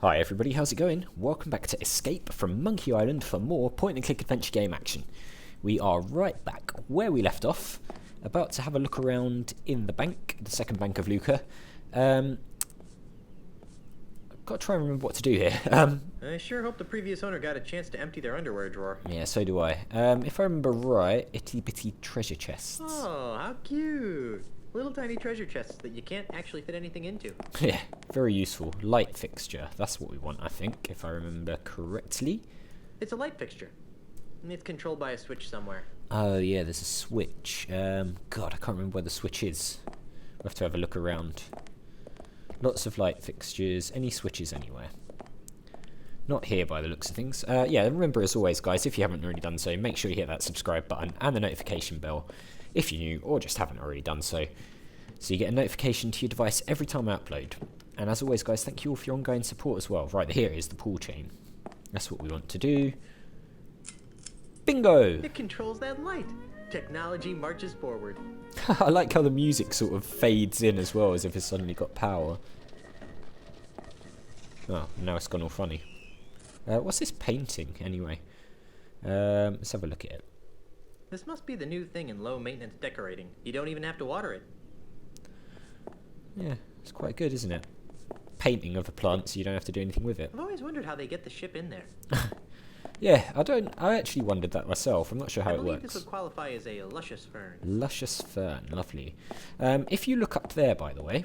Hi everybody, how's it going? Welcome back to Escape from Monkey Island for more point-and-click adventure game action. We are right back where we left off, about to have a look around in the bank, the second bank of Lucre. I've got to try and remember what to do here. I sure hope the previous owner got a chance to empty their underwear drawer. Yeah, so do I. If I remember right, itty-bitty treasure chests. Oh, how cute! Little tiny treasure chests that you can't actually fit anything into. Yeah, very useful. Light fixture, that's what we want, I think, if I remember correctly. It's a light fixture. And it's controlled by a switch somewhere. Oh yeah, there's a switch. God, I can't remember where the switch is. We'll have to have a look around. Lots of light fixtures, any switches anywhere. Not here by the looks of things. Yeah, remember as always guys, if you haven't already done so, make sure you hit that subscribe button and the notification bell if you're new or just haven't already done so. So you get a notification to your device every time I upload. And as always guys, thank you all for your ongoing support as well. Right, here is the pull chain. That's what we want to do. Bingo! It controls that light. Technology marches forward. I like how the music sort of fades in as well, as if it's suddenly got power. Oh, now it's gone all funny. What's this painting, anyway? Let's have a look at it. This must be the new thing in low-maintenance decorating. You don't even have to water it. Yeah, it's quite good, isn't it? Painting of a plant, so you don't have to do anything with it. I've always wondered how they get the ship in there. Yeah, I actually wondered that myself. I'm not sure how it I believe works. this would qualify as a luscious fern. Luscious fern, lovely. If you look up there, by the way,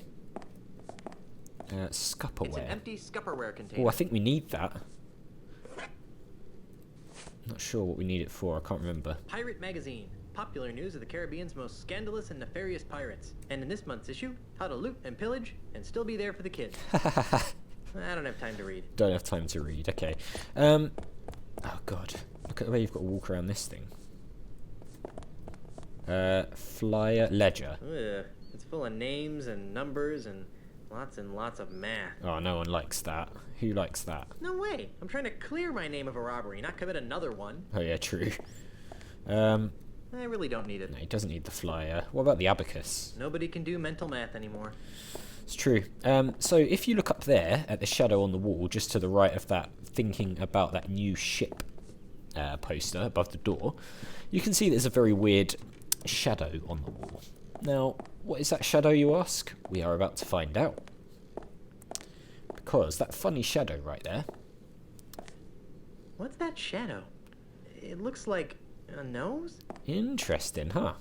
Scupperware. It's an empty Scupperware container. Oh, I think we need that. Not sure what we need it for. I can't remember. Pirate Magazine. Popular news of the Caribbean's most scandalous and nefarious pirates. And in this month's issue, how to loot and pillage and still be there for the kids. I don't have time to read. Don't have time to read. Okay. Oh god. Look at the way you've got to walk around this thing. Flyer ledger. Ugh. It's full of names and numbers and lots of math. Oh, no one likes that. Who likes that? No way. I'm trying to clear my name of a robbery, not commit another one. Oh yeah, true. I really don't need it. No, he doesn't need the flyer. What about the abacus? Nobody can do mental math anymore. It's true. So if you look up there at the shadow on the wall, just to the right of that, thinking about that new ship poster above the door, you can see there's a very weird shadow on the wall. Now, what is that shadow, you ask? We are about to find out. Because that funny shadow right there. What's that shadow? It looks like a nose? Interesting, huh?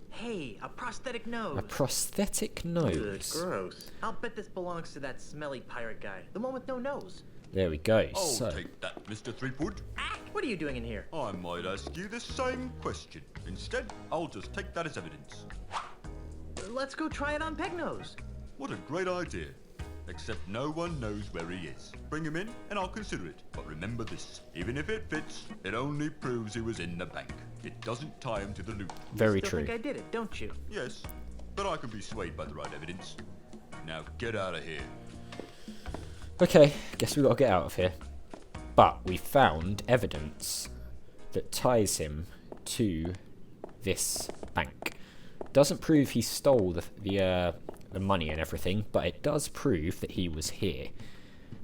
Hey, a prosthetic nose. A prosthetic Ugh, nose. gross. I'll bet this belongs to that smelly pirate guy. The one with no nose. There we go. I'll So, take that, Mr. Threepwood. Ah, what are you doing in here? I might ask you the same question. Instead, I'll just take that as evidence. Let's go try it on Pegnose. What a great idea. Except no one knows where he is. Bring him in and I'll consider it. But remember this, even if it fits, it only proves he was in the bank. It doesn't tie him to the loot. very Still true. think I did it, don't you? Yes, but I can be swayed by the right evidence. Now get out of here. Okay, guess we got to get out of here. But we found evidence that ties him to this bank. Doesn't prove he stole the money and everything, but it does prove that he was here.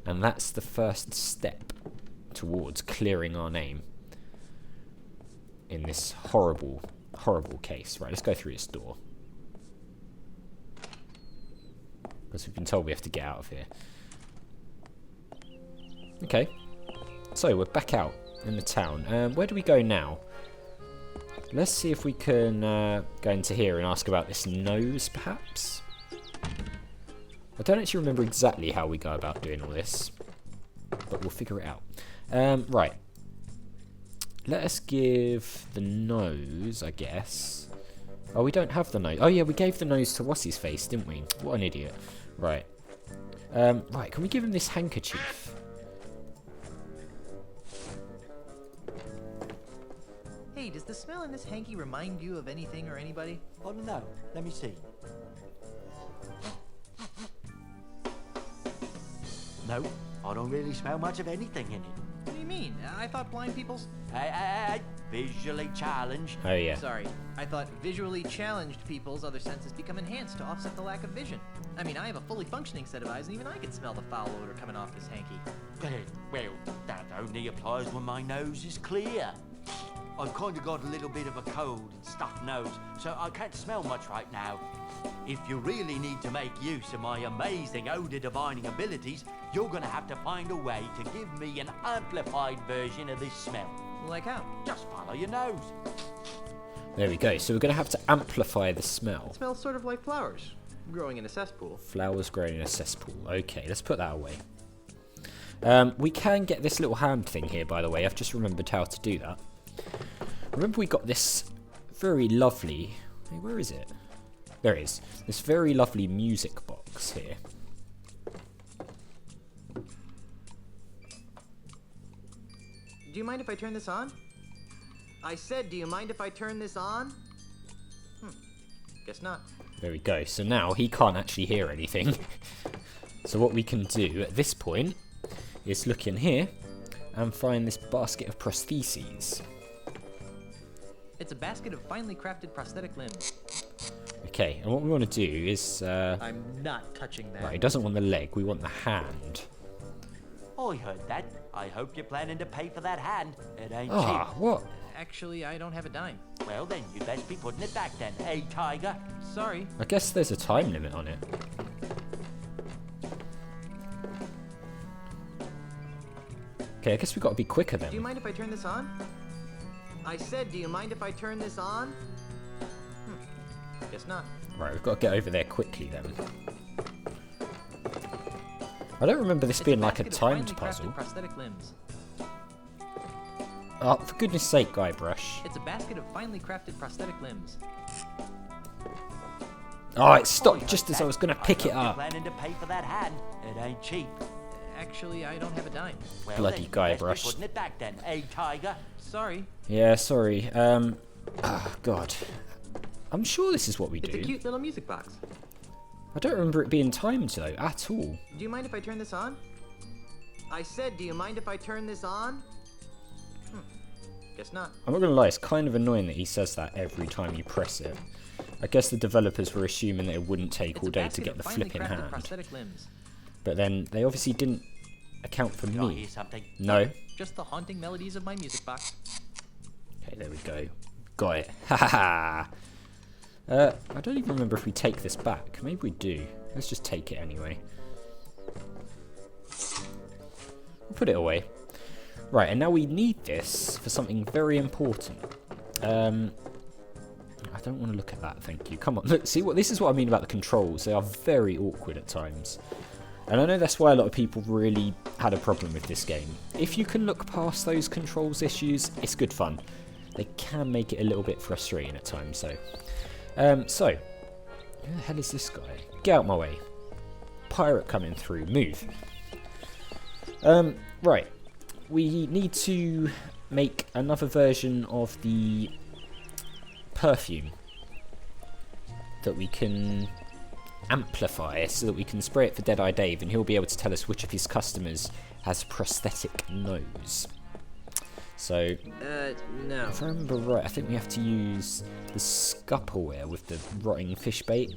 And that's the first step towards clearing our name in this horrible, horrible case. Right, let's go through this door. Because we've been told we have to get out of here. Okay, so we're back out in the town. Where do we go now? Let's see if we can go into here and ask about this nose, perhaps. I don't actually remember exactly how we go about doing all this, but we'll figure it out. Right. Let us give the nose, I guess. Oh, we don't have the nose. Oh, yeah, we gave the nose to what's-his face, didn't we? What an idiot. Right. Right, can we give him this handkerchief? Hey, does the smell in this hanky remind you of anything or anybody? Oh no, let me see. No, I don't really smell much of anything in it. What do you mean? I thought blind people's... Hey, visually challenged. Oh, yeah. Sorry, I thought visually challenged people's other senses become enhanced to offset the lack of vision. I mean, I have a fully functioning set of eyes, and even I can smell the foul odor coming off this hanky. Well, that only applies when my nose is clear. I've kind of got a little bit of a cold and stuffed nose, so I can't smell much right now. If you really need to make use of my amazing odor divining abilities, you're gonna have to find a way to give me an amplified version of this smell. Like how? Just follow your nose. There we go. So we're going to have to amplify the smell. It smells sort of like flowers growing in a cesspool. Flowers growing in a cesspool. Okay, let's put that away. We can get this little hand thing here, by the way. I've just remembered how to do that. Remember we got this very lovely... Hey, where is it? There it is. This very lovely music box here. Do you mind if I turn this on? I said, do you mind if I turn this on? Guess not. There we go. So now he can't actually hear anything. So what we can do at this point is look in here and find this basket of prostheses. It's a basket of finely crafted prosthetic limbs. Okay, and what we want to do is... I'm not touching that. Right, he doesn't want the leg, we want the hand. I heard that. I hope you're planning to pay for that hand. It ain't Ah, cheap. what? Actually, I don't have a dime. Well, then you'd best be putting it back then, hey, Tiger? Sorry. I guess there's a time limit on it. Okay, I guess we've got to be quicker then. Do you mind if I turn this on? I said, do you mind if I turn this on? Guess not. Right, we've got to get over there quickly then. I don't remember this being like a timed puzzle. Prosthetic limbs. Oh, for goodness sake, Guybrush. It's a basket of finely crafted prosthetic limbs. Oh, it stopped just as I was going to pick it You're up. planning to pay for that hand. It ain't cheap. Actually, I don't have a dime. Well, Bloody then you'd best be Guybrush. putting it back then, hey, Tiger? Sorry. Yeah, sorry. Oh, God. I'm sure this is what we It's a do. cute little music box. I don't remember it being timed, though, at all. Do you mind if I turn this on? I said, do you mind if I turn this on? Guess not. I'm not going to lie, it's kind of annoying that he says that every time you press it. I guess the developers were assuming that it wouldn't take all day to get the flipping hand. Prosthetic limbs. But then they obviously didn't account for Did I me. hear something? No. Just the haunting melodies of my music box. Okay, there we go. Got it. Ha ha ha! I don't even remember if we take this back. Maybe we do. Let's just take it anyway. We'll put it away. Right, and now we need this for something very important. I don't want to look at that, thank you. Come on, look, see what this is what I mean about the controls. They are very awkward at times. And I know that's why a lot of people really had a problem with this game. If you can look past those controls issues, it's good fun. They can make it a little bit frustrating at times, though. So, who the hell is this guy? Get out my way. Pirate coming through. Move. Right. We need to make another version of the perfume that we can amplify so that we can spray it for Deadeye Dave and he'll be able to tell us which of his customers has prosthetic nose. So, no. if I remember right, I think we have to use the Scupperware with the rotting fish bait.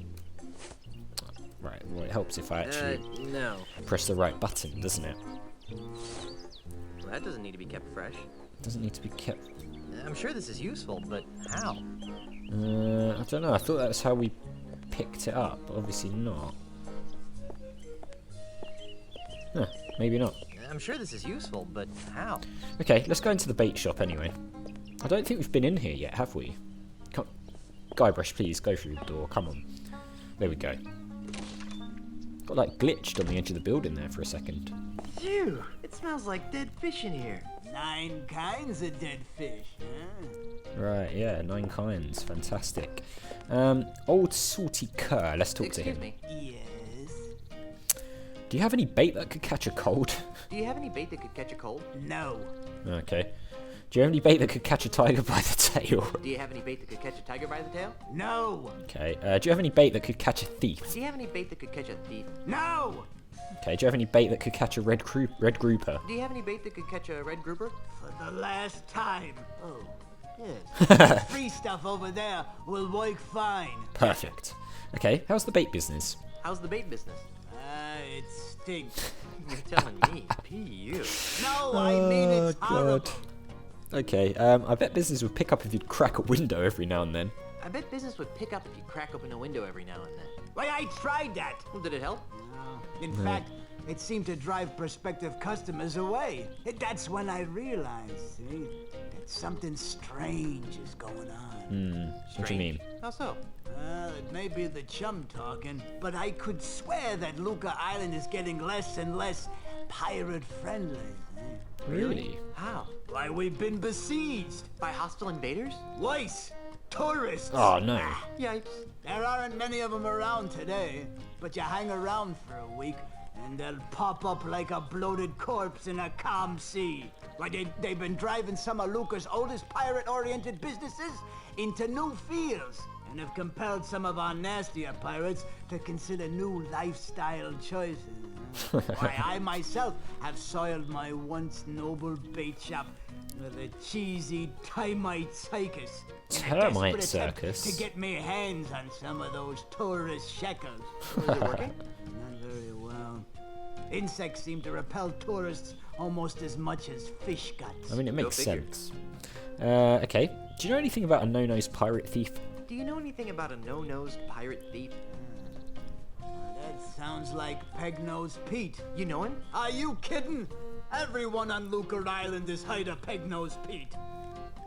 Right, well it helps if I actually no. press the right button, doesn't it? Well, that doesn't need to be kept fresh. Doesn't need to be kept... I'm sure this is useful, but how? I don't know, I thought that was how we picked it up, but obviously not. Huh, maybe not. I'm sure this is useful, but how? Okay, let's go into the bait shop anyway. I don't think we've been in here yet, have we? Come, Guybrush, please, go through the door, come on. There we go. Got like glitched on the edge of the building there for a second. Phew, it smells like dead fish in here. 9 kinds of dead fish, huh? Right, yeah, 9 kinds, fantastic. Old Salty Cur, let's talk to him. Excuse me. Yes. Do you have any bait that could catch a cold? Do you have any bait that could catch a cold? No. Okay. Do you have any bait that could catch a tiger by the tail? Do you have any bait that could catch a tiger by the tail? No. Okay. Do you have any bait that could catch a thief? Do you have any bait that could catch a thief? No. Okay. Do you have any bait that could catch a red grouper? Do you have any bait that could catch a red grouper? For the last time. Oh, yes. Free stuff over there will work fine. Perfect. Okay. How's the bait business? How's the bait business? It stinks. You're telling me. P.U. No, I mean it's horrible. Okay, I bet business would pick up if you'd crack a window every now and then. I bet business would pick up if you crack open a window every now and then. Why, I tried that. Well, did it help? No. In fact, it seemed to drive prospective customers away. That's when I realized, see, that something strange is going on. What do you mean? How so? Well, it may be the chum talking, but I could swear that Lucre Island is getting less and less pirate-friendly. Really? How? Why, we've been besieged. By hostile invaders? Lice. Tourists. Oh, no. Yikes. There aren't many of them around today, but you hang around for a week, and they'll pop up like a bloated corpse in a calm sea. Why, they've been driving some of Lucre's oldest pirate-oriented businesses into new fields, and have compelled some of our nastier pirates to consider new lifestyle choices. Why, I myself have soiled my once noble bait shop with a cheesy termite circus. Termite circus? To get me hands on some of those tourist shekels. Is it working? Not very well. Insects seem to repel tourists almost as much as fish guts. I mean, it makes Go figure. sense. Okay. Do you know anything about a no-nosed pirate thief? Do you know anything about a no-nosed pirate thief? That sounds like Pegnose Pete. You know him? Are you kidding? Everyone on Lucre Island is hired a Pegnose Pete.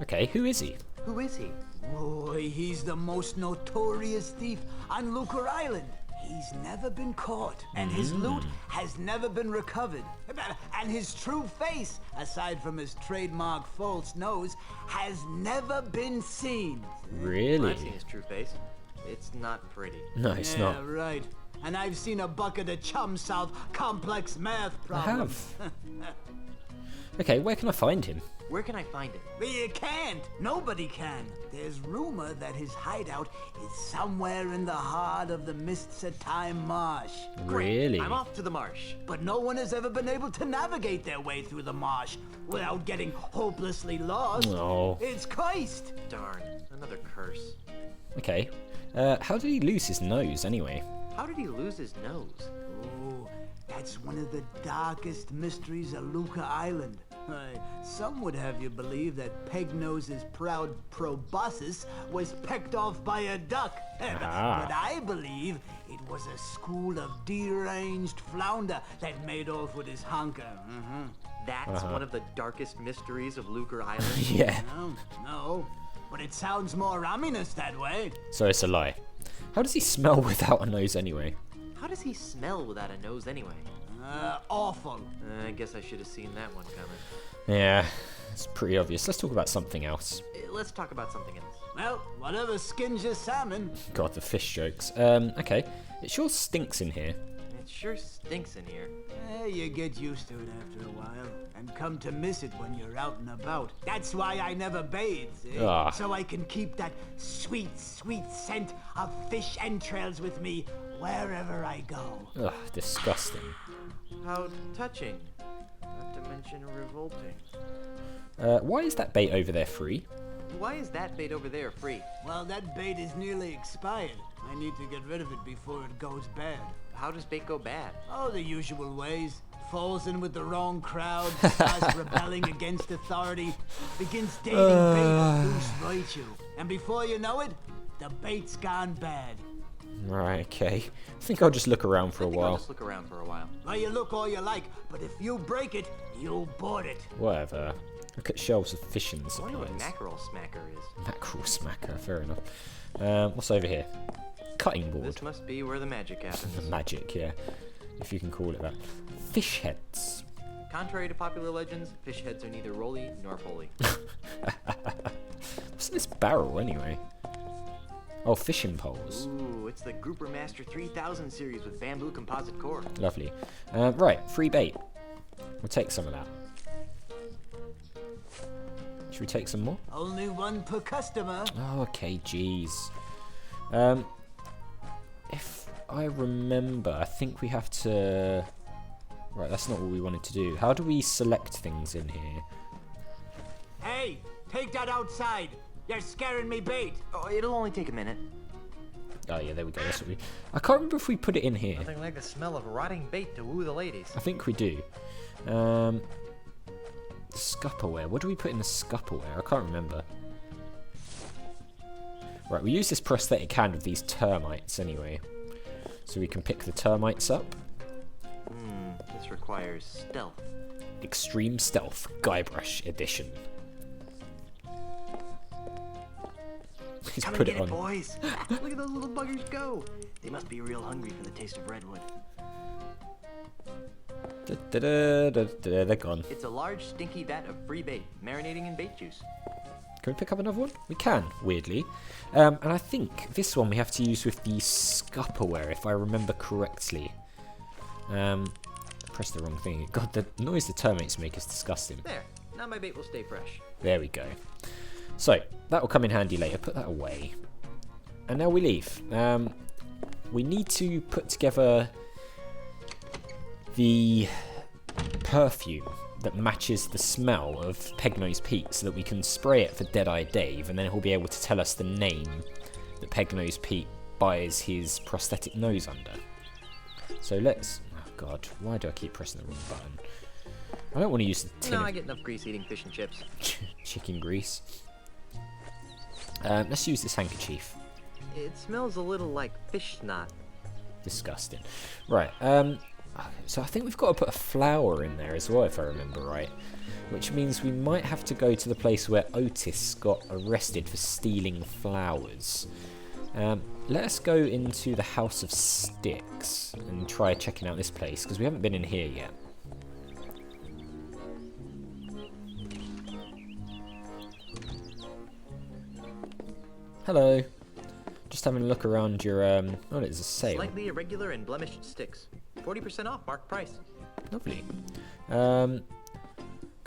Okay, who is he? Who is he? Boy, he's the most notorious thief on Lucre Island. He's never been caught, and his loot has never been recovered. And his true face, aside from his trademark false nose, has never been seen. Really? I've seen his true face. It's not pretty. No, it's Yeah, not. right. And I've seen a bucket of chum solve complex math I problems. have. Okay, where can I find him? Where can I find him? You can't. Nobody can. There's rumor that his hideout is somewhere in the heart of the Mists of Time marsh. Really? I'm off to the marsh. But no one has ever been able to navigate their way through the marsh without getting hopelessly lost. Oh. It's cursed. Darn, another curse. Okay. How did he lose his nose, anyway? How did he lose his nose? Oh, that's one of the darkest mysteries of Lucre Island. Some would have you believe that Pegnose's proud proboscis was pecked off by a duck. Ah. But I believe it was a school of deranged flounder that made off with his honker. That's one of the darkest mysteries of Lucre Island. Yeah. No, but it sounds more ominous that way. So it's a lie. How does he smell without a nose, anyway? How does he smell without a nose anyway? Awful. I guess I should have seen that one coming. Yeah, it's pretty obvious. Let's talk about something else. Let's talk about something else. Well, whatever skins your salmon. God, the fish jokes. Okay. It sure stinks in here. It sure stinks in here. You get used to it after a while, and come to miss it when you're out and about. That's why I never bathe, see? Ah. So I can keep that sweet, sweet scent of fish entrails with me wherever I go. Ugh, disgusting. How touching. Not to mention revolting. Why is that bait over there free? Why is that bait over there free? Well, that bait is nearly expired. I need to get rid of it before it goes bad. How does bait go bad? Oh, the usual ways. Falls in with the wrong crowd, starts rebelling against authority, begins dating bait of loose virtue. And before you know it, the bait's gone bad. Right, okay. I think I'll just look around for a I'll while. just look around for a while. Well, you look all you like, but if you break it, you'll board it. Whatever. Look at shelves of fishing I wonder what supplies. mackerel smacker is. Mackerel smacker, fair enough. What's over here? Cutting board. This must be where the magic happens. Magic, yeah. If you can call it that. Fish heads. Contrary to popular legends, fish heads are neither roly nor poly. What's in this barrel, anyway? Oh, fishing poles. Ooh, it's the Grouper Master 3000 series with bamboo composite core. Lovely. Right, free bait. We'll take some of that. Should we take some more? Only one per customer. Oh, okay, jeez. If I remember, I think we have to... Right, that's not what we wanted to do. How do we select things in here? Hey, take that outside. You're scaring me bait. Oh, it'll only take a minute. Oh yeah, there we go. That's what we. I can't remember if we put it in here. Nothing like the smell of rotting bait to woo the ladies. I think we do. Scupperware. What do we put in the Scupperware? I can't remember. Right, we use this prosthetic hand with these termites anyway. So we can pick the termites up. This requires stealth. Extreme Stealth Guybrush Edition. He's Come put and it get on. boys. Look at those little buggers go. They must be real hungry for the taste of Redwood. They're gone. It's a large, stinky vat of free bait, marinating in bait juice. Can we pick up another one? We can, weirdly. And I think this one we have to use with the Scupperware, if I remember correctly. Press the wrong thing. God, the noise the termites make is disgusting. There. Now my bait will stay fresh. There we go. So, that will come in handy later. Put that away. And now we leave. We need to put together the perfume that matches the smell of Pegnose Pete so that we can spray it for Deadeye Dave, and then he'll be able to tell us the name that Pegnose Pete buys his prosthetic nose under. So let's... Oh god, why do I keep pressing the wrong button? I don't want to use the tin No, of I get enough grease eating fish and chips. chicken grease. Let's use this handkerchief. It smells a little like fish snot. Disgusting. Right, so I think we've got to put a flower in there as well, if I remember right. Which means we might have to go to the place where Otis got arrested for stealing flowers. Let us go into the House of Sticks and try checking out this place, because we haven't been in here yet. Hello. Just having a look around your, oh, there's a sale. Slightly irregular and blemished sticks. 40% off, marked price. Lovely. Can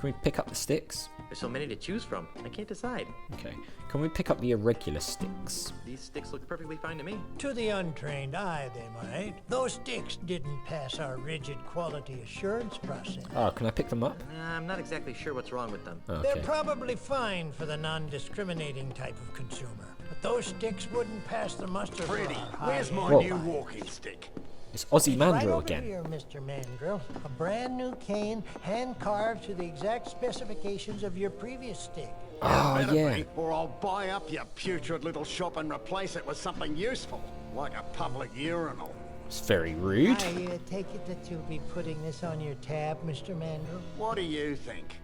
we pick up the sticks? There's so many to choose from, I can't decide. Okay. Can we pick up the irregular sticks? These sticks look perfectly fine to me. To the untrained eye, they might. Those sticks didn't pass our rigid quality assurance process. Oh, can I pick them up? I'm not exactly sure what's wrong with them. Oh, They're okay. probably fine for the non-discriminating type of consumer. But those sticks wouldn't pass the muster. Freddie, for our where's my high-end new buyer. walking stick? It's Ozzie Right Mandrill over again. here, Mr. Mandrill. A brand new cane, hand carved to the exact specifications of your previous stick. Oh, Better yeah. be, or I'll buy up your putrid little shop and replace it with something useful, like a public urinal. It's very rude. I take it that you'll be putting this on your tab, Mr. Mandrill. What do you think?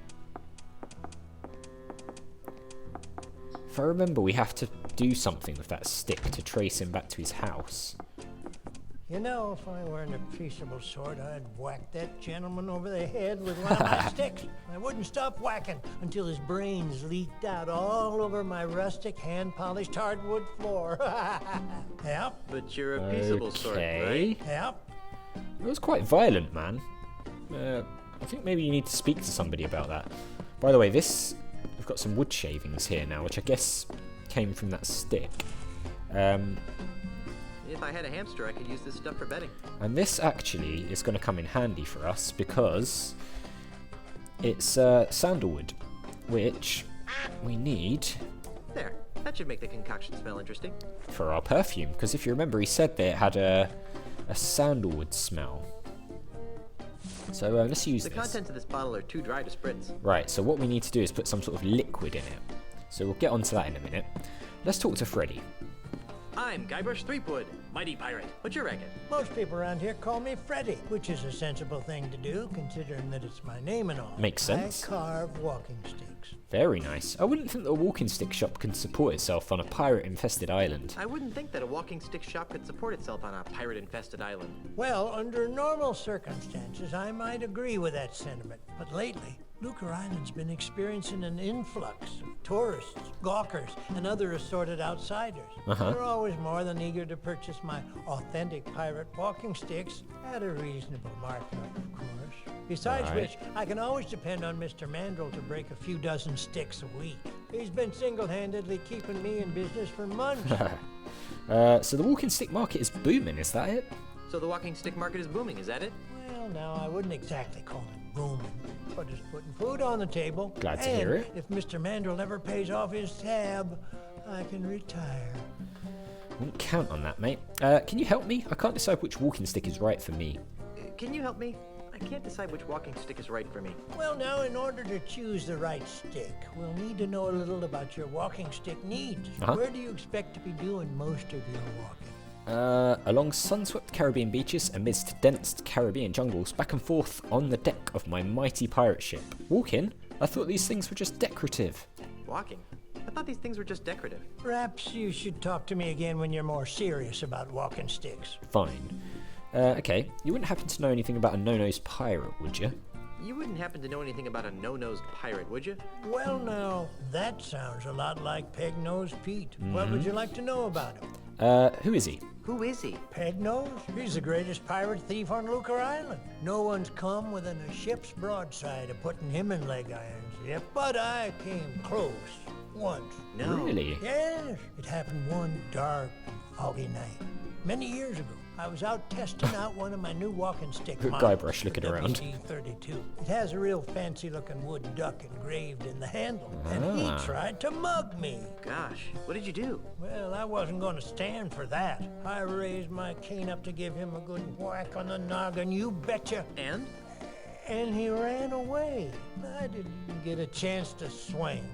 If I remember, we have to do something with that stick to trace him back to his house. You know, if I weren't a peaceable sort, I'd whack that gentleman over the head with one of my sticks. I wouldn't stop whacking until his brains leaked out all over my rustic, hand-polished hardwood floor. Yep, But you're a peaceable sort, right? Okay. yep. It was quite violent, man. I think maybe you need to speak to somebody about that. By the way, we've got some wood shavings here now, which I guess came from that stick. If I had a hamster, I could use this stuff for bedding. And this actually is going to come in handy for us because it's sandalwood, which we need There. That should make the concoction smell interesting. for our perfume. Because if you remember, he said that it had a sandalwood smell. So let's use The this. contents of this bottle are too dry to spritz. Right, so what we need to do is put some sort of liquid in it. So we'll get onto that in a minute. Let's talk to Freddy. I'm Guybrush Threepwood Might Pirate. What's your racket? Most people around here call me Freddy, which is a sensible thing to do, considering that it's my name and all. Makes sense. I carve walking sticks. Very nice. I wouldn't think that a walking stick shop can support itself on a pirate-infested island. I wouldn't think that a walking stick shop could support itself on a pirate-infested island. Well, under normal circumstances, I might agree with that sentiment. But lately, Lucre Island's been experiencing an influx of tourists, gawkers, and other assorted outsiders. They're always more than eager to purchase my authentic pirate walking sticks at a reasonable markup, of course. Besides Right. which, I can always depend on Mr. Mandrill to break a few dozen sticks a week. He's been single-handedly keeping me in business for months. So the walking stick market is booming, is that it? So the walking stick market is booming, is that it? Well, now, I wouldn't exactly call it booming, but it's putting food on the table. Glad to and hear it. If Mr. Mandrill ever pays off his tab, I can retire. Wouldn't count on that, mate. Can you help me? I can't decide which walking stick is right for me. Can you help me? I can't decide which walking stick is right for me. Well, now, in order to choose the right stick, we'll need to know a little about your walking stick needs. Where do you expect to be doing most of your walking? Along sun-swept Caribbean beaches, amidst dense Caribbean jungles, back and forth on the deck of my mighty pirate ship. Walking? I thought these things were just decorative. Walking? I thought these things were just decorative. Perhaps you should talk to me again when you're more serious about walking sticks. Fine. Okay, you wouldn't happen to know anything about a no-nosed pirate, would you? You wouldn't happen to know anything about a no-nosed pirate, would you? Well, now, that sounds a lot like Pegnose Pete. What would you like to know about him? Who is he? Who is he? Pegnose? He's the greatest pirate thief on Lucre Island. No one's come within a ship's broadside of putting him in leg irons yet, but I came close once. No. Really? Yes, it happened one dark, foggy night, many years ago. I was out testing out one of my new walking stick Good models, Guybrush looking the around. WD-32. It has a real fancy-looking wood duck engraved in the handle, and he tried to mug me. Gosh, what did you do? Well, I wasn't going to stand for that. I raised my cane up to give him a good whack on the noggin, you betcha. And? And he ran away. I didn't get a chance to swing.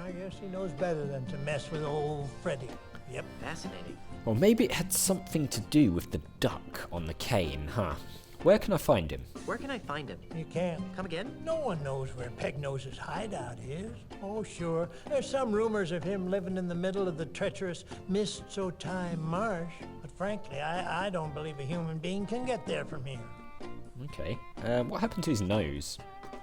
I guess he knows better than to mess with old Freddy. Yep. Fascinating. Well, maybe it had something to do with the duck on the cane, huh? Where can I find him? Where can I find him? You can't. Come again? No one knows where Pegnose's hideout is. Oh, sure. There's some rumors of him living in the middle of the treacherous Mist-So-Time marsh. But frankly, I don't believe a human being can get there from here. Okay. What happened to his nose?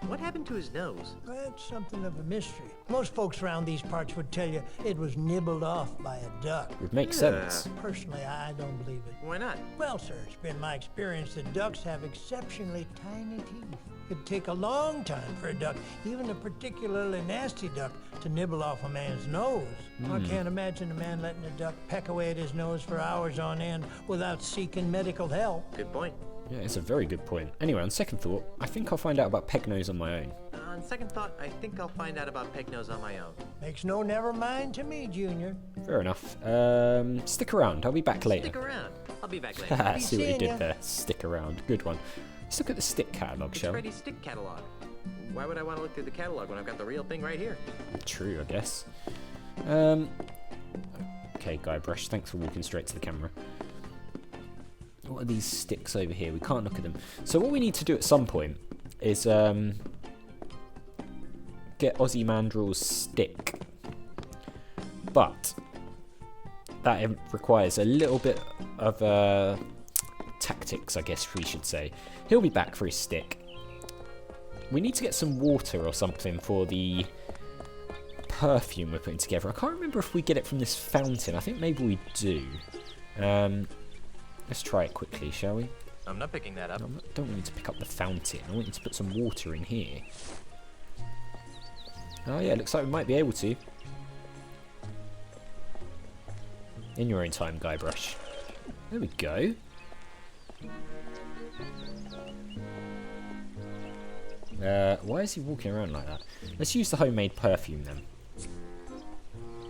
What happened to his nose? That's something of a mystery. Most folks around these parts would tell you it was nibbled off by a duck. Would make sense. Personally, I don't believe it. Why not? Well, sir, it's been my experience that ducks have exceptionally tiny teeth. It'd take a long time for a duck, even a particularly nasty duck, to nibble off a man's nose. I can't imagine a man letting a duck peck away at his nose for hours on end without seeking medical help. Good point. Yeah, it's a very good point. Anyway, on second thought, I think I'll find out about Pegnose on my own. On second thought, I think I'll find out about Pegnose on my own. Makes no never mind to me, Junior. Fair enough. Stick around. I'll be back later. Stick around. I'll be back later. Haha, see what you seeing did ya. there. Stick around. Good one. Let's look at the stick catalogue, It's shall we? Freddy's stick catalog. Why would I want to look through the catalog when I've got the real thing right here? True, I guess. Okay, Guybrush, thanks for walking straight to the camera. What are these sticks over here? We can't look at them. So what we need to do at some point is get Ozzie Mandrill's stick. But that requires a little bit of tactics, I guess we should say. He'll be back for his stick. We need to get some water or something for the perfume we're putting together. I can't remember if we get it from this fountain. I think maybe we do. Let's try it quickly, shall we? I'm not picking that up. I don't want you to pick up the fountain. I want you to put some water in here. Oh yeah, looks like we might be able to. In your own time, Guybrush. There we go. Why is he walking around like that? Let's use the homemade perfume then.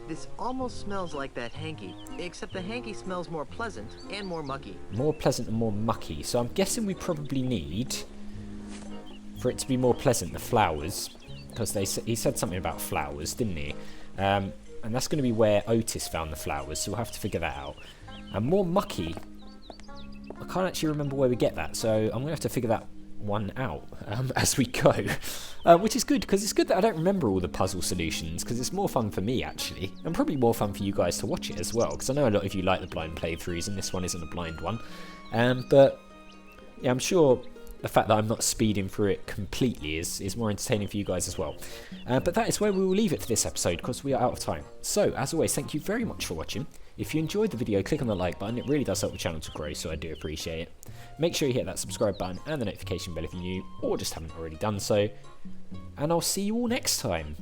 This almost smells like that hanky, except the hanky smells more pleasant and more mucky. More pleasant and more mucky. So I'm guessing we probably need, for it to be more pleasant, the flowers. Because he said something about flowers, didn't he? And that's going to be where Otis found the flowers, so we'll have to figure that out. And more mucky, I can't actually remember where we get that, so I'm going to have to figure that one out as we go. Which is good, because it's good that I don't remember all the puzzle solutions, because it's more fun for me, actually. And probably more fun for you guys to watch it as well, because I know a lot of you like the blind playthroughs, and this one isn't a blind one. But, yeah, I'm sure the fact that I'm not speeding through it completely is more entertaining for you guys as well. But that is where we will leave it for this episode, because we are out of time. So, as always, thank you very much for watching. If you enjoyed the video, click on the like button. It really does help the channel to grow, so I do appreciate it. Make sure you hit that subscribe button and the notification bell if you're new, or just haven't already done so. And I'll see you all next time.